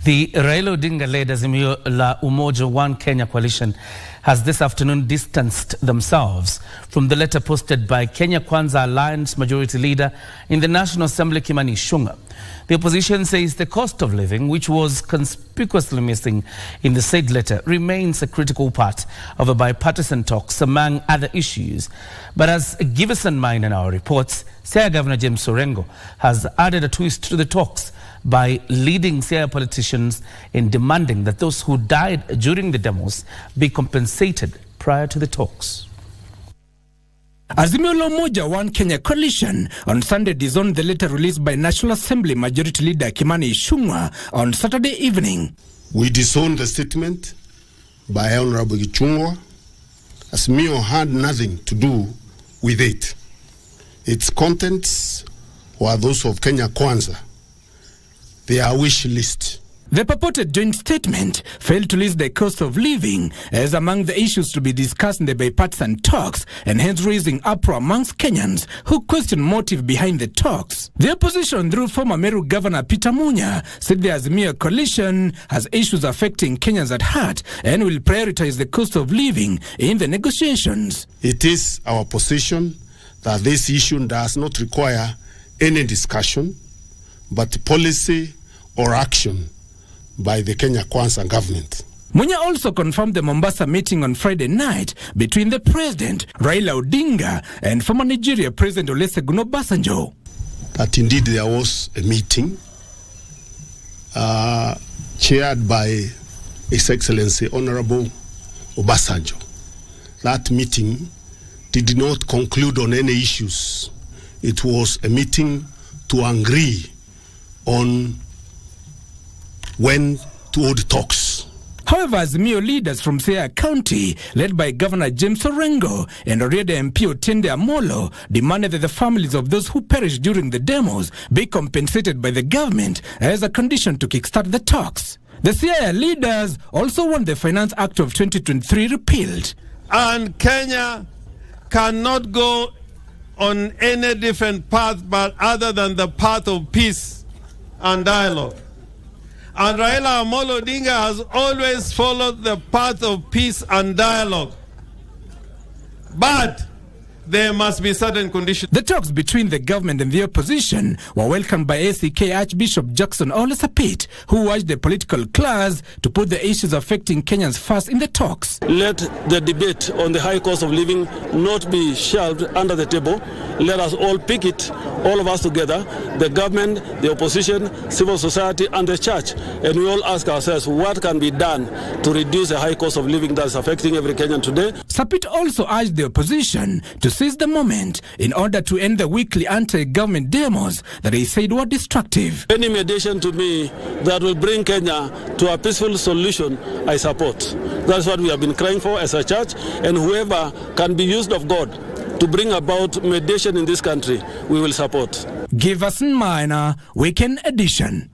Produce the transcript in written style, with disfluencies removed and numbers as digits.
The Raila Odinga-Led Azimio la Umoja One Kenya coalition has this afternoon distanced themselves from the letter posted by Kenya Kwanza Alliance Majority Leader in the National Assembly, Kimani Ichungw'a. The opposition says the cost of living, which was conspicuously missing in the said letter, remains a critical part of a bipartisan talks among other issues. But as given in mind in our reports, Siaya Governor James Orengo has added a twist to the talks by leading Siaya politicians in demanding that those who died during the demos be compensated prior to the talks. Azimio la Umoja One Kenya coalition on Sunday disowned the letter released by National Assembly Majority Leader Kimani Ichungwah on Saturday evening. We disown the statement by Honorable Ichungwah. Azimio had nothing to do with it. Its contents were those of Kenya Kwanza, their wish list. The purported joint statement failed to list the cost of living as among the issues to be discussed in the bipartisan talks, and hence raising uproar amongst Kenyans who question motive behind the talks. The opposition, through former Meru Governor Peter Munya, said the Azimio coalition has issues affecting Kenyans at heart and will prioritize the cost of living in the negotiations. It is our position that this issue does not require any discussion, but policy or action by the Kenya Kwanza government. Munya also confirmed the Mombasa meeting on Friday night between the president, Raila Odinga, and former Nigeria President Olusegun Obasanjo. That indeed there was a meeting chaired by His Excellency Honorable Obasanjo. That meeting did not conclude on any issues. It was a meeting to agree on when to hold talks. However, Azimio leaders from Siaya County, led by Governor James Orengo and Oriede MP Otende Amolo, demanded that the families of those who perished during the demos be compensated by the government as a condition to kickstart the talks. The Siaya leaders also want the Finance Act of 2023 repealed. And Kenya cannot go on any different path but other than the path of peace and dialogue. And Raila Amolo Odinga has always followed the path of peace and dialogue. But there must be certain conditions. The talks between the government and the opposition were welcomed by ACK Archbishop Jackson Ole Sapit, who urged the political class to put the issues affecting Kenyans first in the talks. Let the debate on the high cost of living not be shelved under the table. Let us all pick it, all of us together, the government, the opposition, civil society, and the church. And we all ask ourselves, what can be done to reduce the high cost of living that is affecting every Kenyan today? Sapit also urged the opposition to seize the moment in order to end the weekly anti-government demos that he said were destructive. Any mediation to me that will bring Kenya to a peaceful solution, I support. That's what we have been crying for as a church, and whoever can be used of God to bring about mediation in this country, we will support. Give us in Minor Weekend Edition.